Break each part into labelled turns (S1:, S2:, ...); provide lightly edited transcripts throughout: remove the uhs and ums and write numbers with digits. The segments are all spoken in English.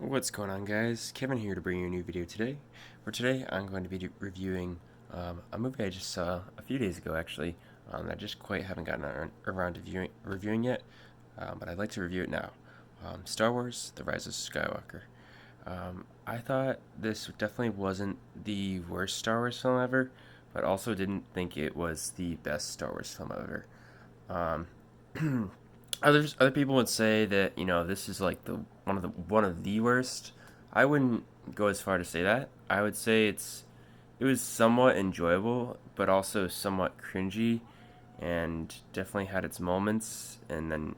S1: What's going on, guys? Kevin here to bring you a new video today. For today, I'm going to be reviewing a movie I just saw a few days ago, actually. That I just quite haven't gotten around to reviewing yet, but I'd like to review it now. Star Wars: The Rise of Skywalker. I thought this definitely wasn't the worst Star Wars film ever, but also didn't think it was the best Star Wars film ever. Um, other people would say that this is like the one of the worst. I wouldn't go as far to say that. I would say it was somewhat enjoyable, but also somewhat cringy, and definitely had its moments. And then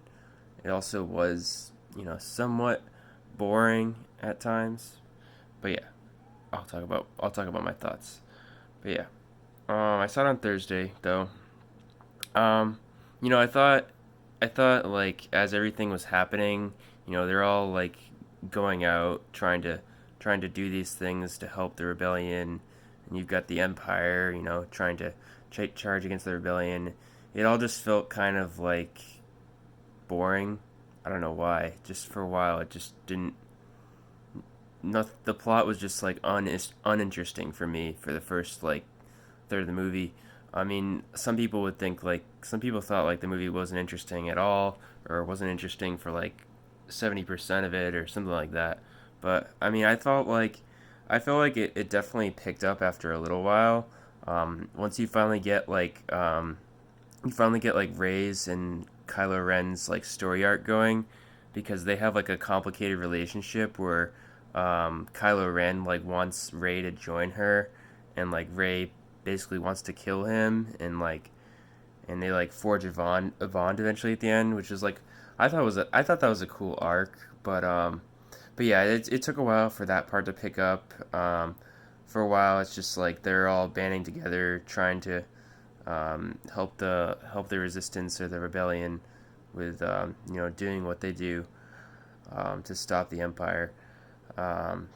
S1: it also was somewhat boring at times. But yeah, I'll talk about my thoughts. But yeah, I saw it on Thursday though. Um, I thought like as everything was happening, they're all like going out trying to do these things to help the rebellion, and you've got the Empire, trying to charge against the rebellion. It all just felt kind of like boring. I don't know why. Just for a while, it just didn't. Not the plot was just like uninteresting for me for the first like third of the movie. I mean, some people thought like the movie wasn't interesting at all, or wasn't interesting for like 70% of it, or something like that. But I mean, I felt like it definitely picked up after a little while. Once you finally get like Rey's and Kylo Ren's like story arc going, because they have like a complicated relationship where Kylo Ren like wants Rey to join her, and like Rey basically wants to kill him, and they like forge a bond eventually at the end, which is like I thought that was a cool arc, but yeah, it took a while for that part to pick up. For a while, it's just like they're all banding together, trying to help the resistance or the rebellion with doing what they do to stop the Empire. Um,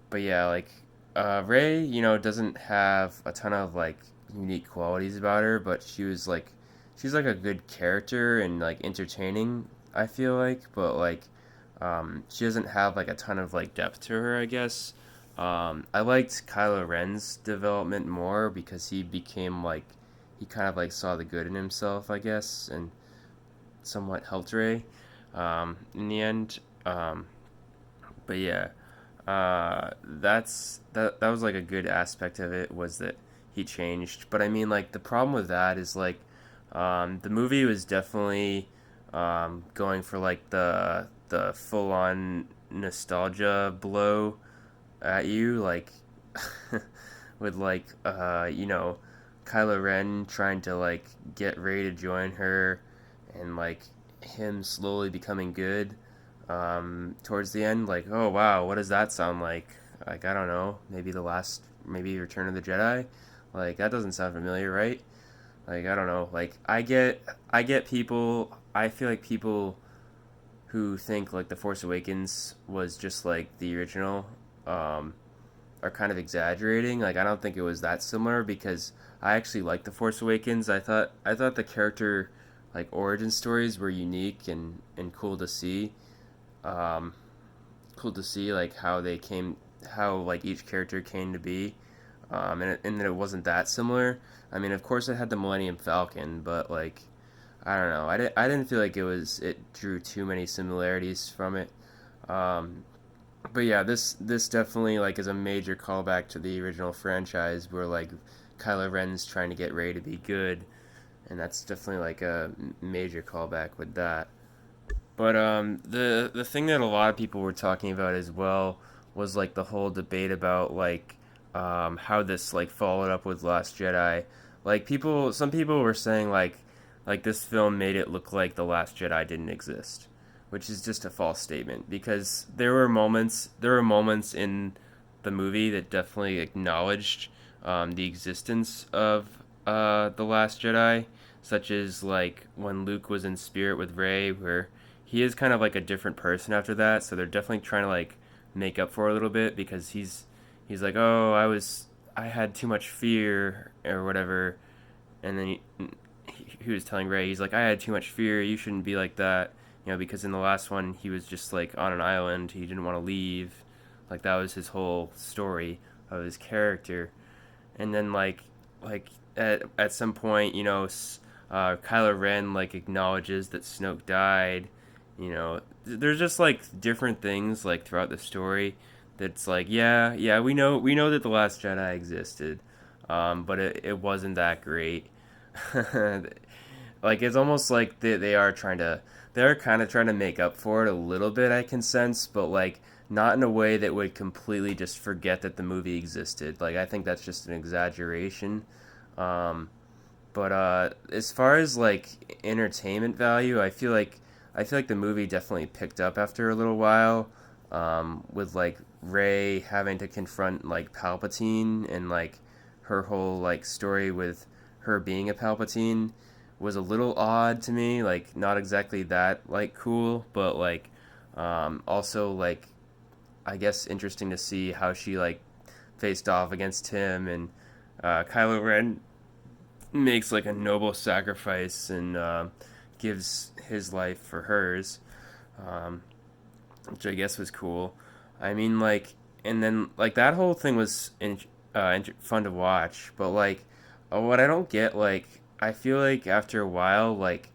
S1: but yeah, like Rey, doesn't have a ton of like unique qualities about her, but she's like a good character and like entertaining. I feel like, but like she doesn't have like a ton of like depth to her, I guess. I liked Kylo Ren's development more because he kind of like saw the good in himself, I guess, and somewhat helped Rey in the end. But yeah, that was like a good aspect of it, was that he changed. But I mean, like the problem with that is like the movie was definitely going for like the full on nostalgia blow at you, like with like Kylo Ren trying to like get Rey to join her, and like him slowly becoming good towards the end. Like, oh wow, what does that sound like? Like, I don't know, maybe Return of the Jedi. Like, that doesn't sound familiar, right? Like, I don't know. Like, I get people. I feel like people who think like The Force Awakens was just like the original um, are kind of exaggerating. Like, I don't think it was that similar, because I actually liked The Force Awakens. I thought the character like origin stories were unique and cool to see. Um, cool to see like how like each character came to be, and that it wasn't that similar. I mean, of course, it had the Millennium Falcon, but like I don't know, I didn't feel like it drew too many similarities from it. Um, but yeah, this definitely like is a major callback to the original franchise, where like Kylo Ren's trying to get Rey to be good, and that's definitely like a major callback with that. But the thing that a lot of people were talking about as well was like the whole debate about like how this like followed up with Last Jedi. Like some people were saying like this film made it look like the Last Jedi didn't exist, which is just a false statement, because there were moments in the movie that definitely acknowledged the existence of the Last Jedi, such as like when Luke was in spirit with Rey, where he is kind of like a different person after that. So they're definitely trying to like make up for it a little bit, because he's like, oh, I had too much fear or whatever, and then he was telling Rey, he's like, I had too much fear. You shouldn't be like that. because in the last one he was just like on an island, he didn't want to leave, like that was his whole story of his character. And then like at some point, Kylo Ren like acknowledges that Snoke died. There's just like different things like throughout the story that's like, yeah, we know that the Last Jedi existed, but it wasn't that great. Like it's almost like they're kind of trying to make up for it a little bit, I can sense, but like not in a way that would completely just forget that the movie existed. Like I think that's just an exaggeration. Um, but as far as like entertainment value, I feel like the movie definitely picked up after a little while, with like Rey having to confront like Palpatine, and like her whole like story with her being a Palpatine was a little odd to me. Like not exactly that like cool, but like also like I guess interesting to see how she like faced off against him, and Kylo Ren makes like a noble sacrifice and gives his life for hers, um, which I guess was cool. I mean, like, and then like that whole thing was fun to watch, but like, what I don't get, like, I feel like after a while, like,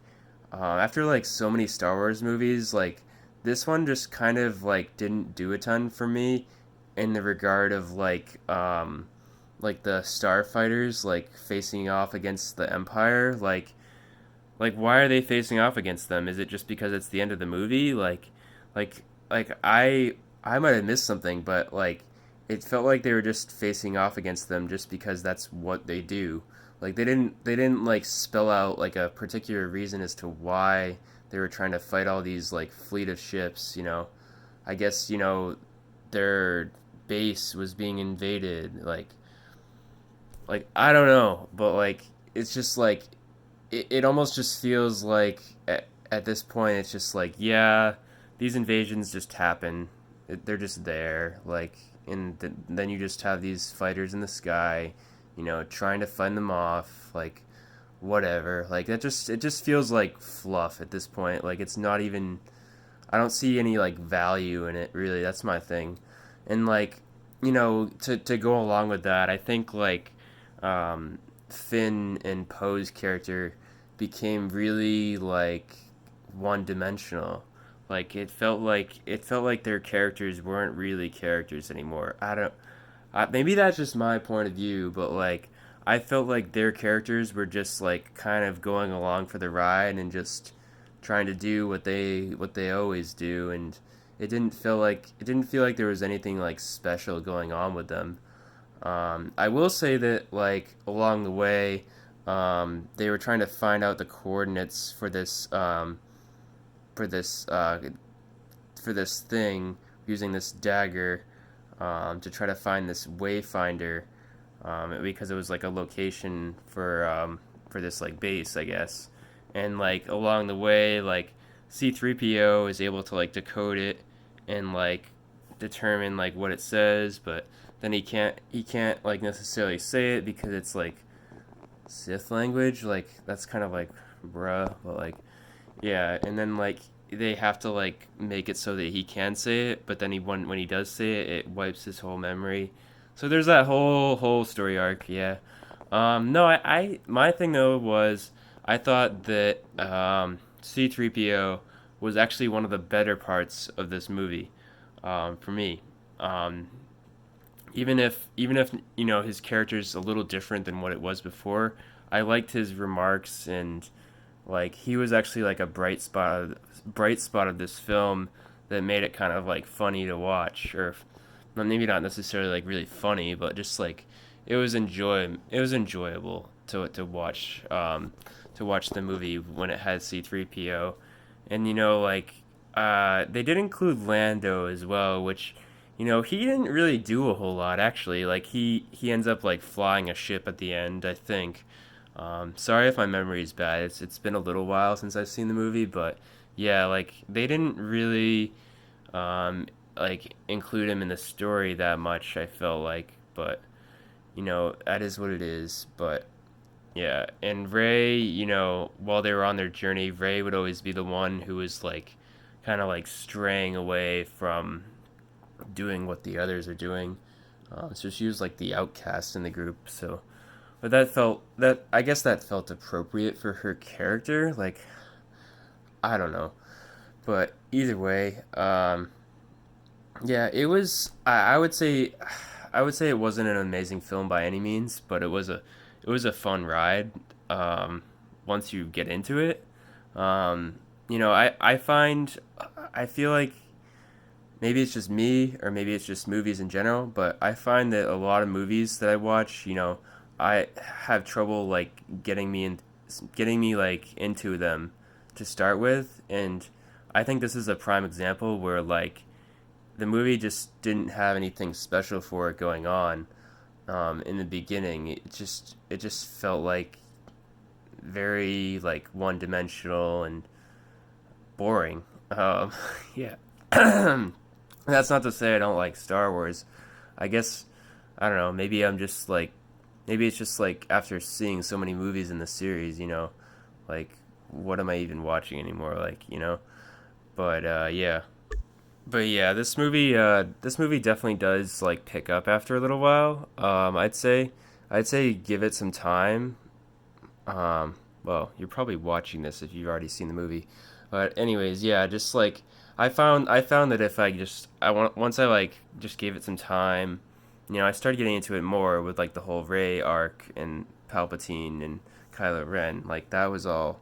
S1: after like so many Star Wars movies, like this one just kind of like didn't do a ton for me in the regard of like the starfighters like facing off against the Empire. Like why are they facing off against them? Is it just because it's the end of the movie? Like I might have missed something, but like it felt like they were just facing off against them just because that's what they do. Like they didn't like spell out like a particular reason as to why they were trying to fight all these like fleet of ships. I guess, their base was being invaded. Like I don't know, but like it's just like it almost just feels like at this point it's just like, yeah, these invasions just happen. They're just there, like, and then you just have these fighters in the sky, trying to fend them off, like whatever. Like it just feels like fluff at this point. Like it's not even, I don't see any like value in it really. That's my thing. And like, to go along with that, I think like Finn and Poe's character became really like one dimensional. Like it felt like their characters weren't really characters anymore. I don't maybe that's just my point of view, but like I felt like their characters were just like kind of going along for the ride and just trying to do what they always do, and it didn't feel like there was anything like special going on with them. I will say that like along the way, they were trying to find out the coordinates for this for this thing using this dagger, to try to find this wayfinder, because it was like a location for this like base, I guess. And like along the way, like C3PO is able to like decode it and like determine like what it says, but then he can't like necessarily say it because it's like Sith language. Like that's kind of like bruh, but like yeah. And then like they have to like make it so that he can say it, but then when he does say it, it wipes his whole memory. So there's that whole story arc. Yeah. No, my thing though was I thought that C3PO was actually one of the better parts of this movie, for me. Um, even if his character's a little different than what it was before, I liked his remarks, and like he was actually like a bright spot of this film that made it kind of like funny to watch, or well, maybe not necessarily like really funny, but just like it was enjoyable to watch the movie when it had C3PO. And like they did include Lando as well, which he didn't really do a whole lot actually. Like he ends up like flying a ship at the end, I think. Sorry if my memory is bad. It's been a little while since I've seen the movie, but yeah, like they didn't really like include him in the story that much, I felt like, but that is what it is. But yeah, and Ray, while they were on their journey, Ray would always be the one who was like kind of like straying away from doing what the others are doing. So she was like the outcast in the group. So, but that I guess that felt appropriate for her character. Like I don't know, but either way, yeah, it was. I would say it wasn't an amazing film by any means, but it was a fun ride. Once you get into it, um, I find I feel like maybe it's just me or maybe it's just movies in general, but I find that a lot of movies that I watch, I have trouble like getting me like into them to start with, and I think this is a prime example where like the movie just didn't have anything special for it going on in the beginning. It just felt like very like one dimensional and boring. Yeah. That's not to say I don't like Star Wars. I guess I don't know. Maybe it's just like after seeing so many movies in the series, like what am I even watching anymore? But yeah. But yeah, this movie definitely does like pick up after a little while. I'd say give it some time. Well, you're probably watching this if you've already seen the movie. But anyways, yeah, just like I found that if I just I want once I like just gave it some time, I started getting into it more with like the whole Rey arc and Palpatine and Kylo Ren. Like that was all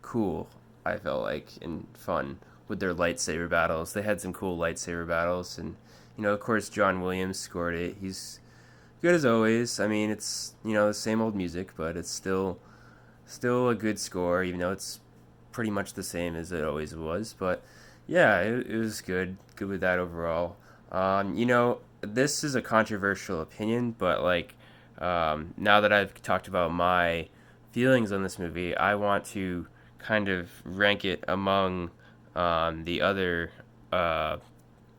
S1: cool. I felt like and fun with their lightsaber battles. They had some cool lightsaber battles, and of course, John Williams scored it. He's good as always. I mean, it's the same old music, but it's still a good score, even though it's pretty much the same as it always was. But yeah, it was good with that overall. This is a controversial opinion, but like now that I've talked about my feelings on this movie, I want to kind of rank it among the uh,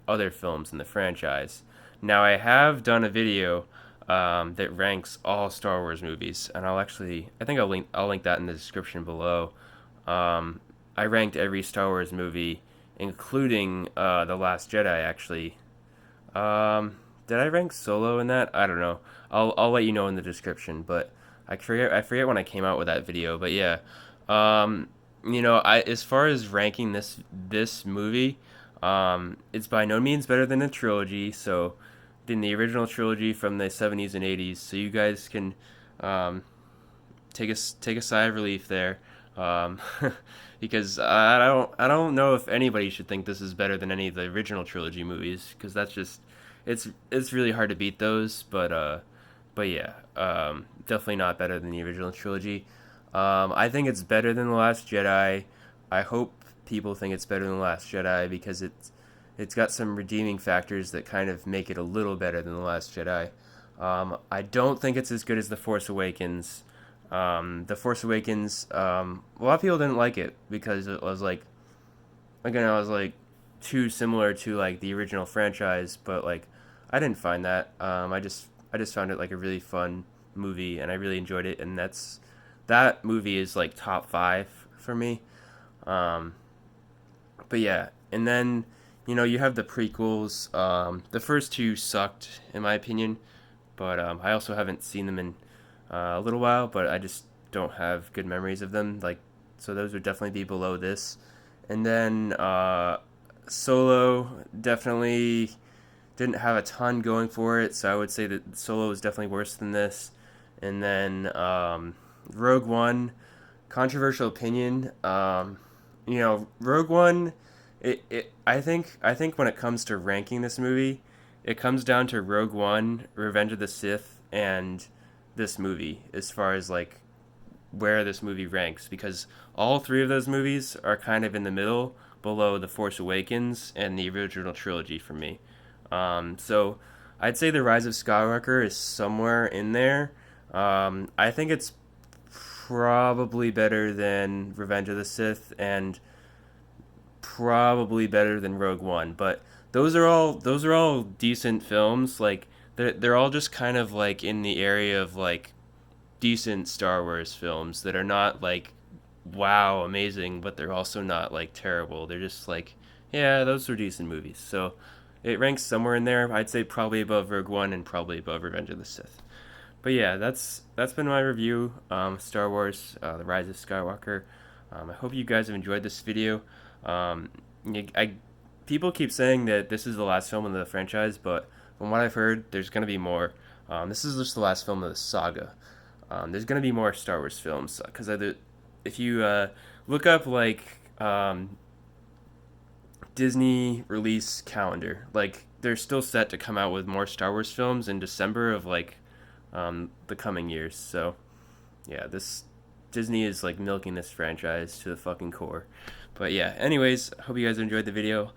S1: other films in the franchise. Now I have done a video that ranks all Star Wars movies, and I think I'll link that in the description below. I ranked every Star Wars movie, including the Last Jedi. Actually, did I rank Solo in that? I don't know. I'll let you know in the description. But I forget when I came out with that video. But yeah, I as far as ranking this movie, it's by no means better than the trilogy. So than the original trilogy from the 70s and 80s. So you guys can um, take a sigh of relief there, um, because I don't know if anybody should think this is better than any of the original trilogy movies because that's just it's really hard to beat those. But yeah, definitely not better than the original trilogy. I think it's better than the Last Jedi. I hope people think it's better than the Last Jedi because it's got some redeeming factors that kind of make it a little better than the Last Jedi. I don't think it's as good as The Force Awakens. The Force Awakens, a lot of people didn't like it because it was like, again, I was like too similar to like the original franchise, but like I didn't find that. I just found it like a really fun movie, and I really enjoyed it, and that movie is like top five for me. Um, but yeah, and then you have the prequels. The first two sucked in my opinion, but I also haven't seen them in a little while. But I just don't have good memories of them. Like, so those would definitely be below this. And then Solo definitely didn't have a ton going for it, so I would say that Solo is definitely worse than this. And then Rogue One, controversial opinion. Rogue One. I think when it comes to ranking this movie, it comes down to Rogue One, Revenge of the Sith, and this movie as far as like where this movie ranks because all three of those movies are kind of in the middle below The Force Awakens and the original trilogy for me. So I'd say The Rise of Skywalker is somewhere in there. I think it's probably better than Revenge of the Sith and probably better than Rogue One, but those are all decent films. Like they're all just kind of like in the area of like decent Star Wars films that are not like wow amazing, but they're also not like terrible. They're just like Yeah, those were decent movies. So it ranks somewhere in there. I'd say probably above Rogue One and probably above Revenge of the Sith. But yeah, that's been my review. Star Wars: The Rise of Skywalker. I hope you guys have enjoyed this video. Um, I people keep saying that this is the last film in the franchise, but from what I've heard, there's gonna be more. This is just the last film of the saga. There's gonna be more Star Wars films because if you look up like Disney release calendar, like they're still set to come out with more Star Wars films in December of like the coming years. So yeah, this Disney is like milking this franchise to the fucking core. But yeah, anyways, hope you guys enjoyed the video.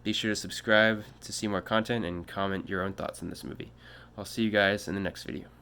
S1: Be sure to subscribe to see more content and comment your own thoughts on this movie. I'll see you guys in the next video.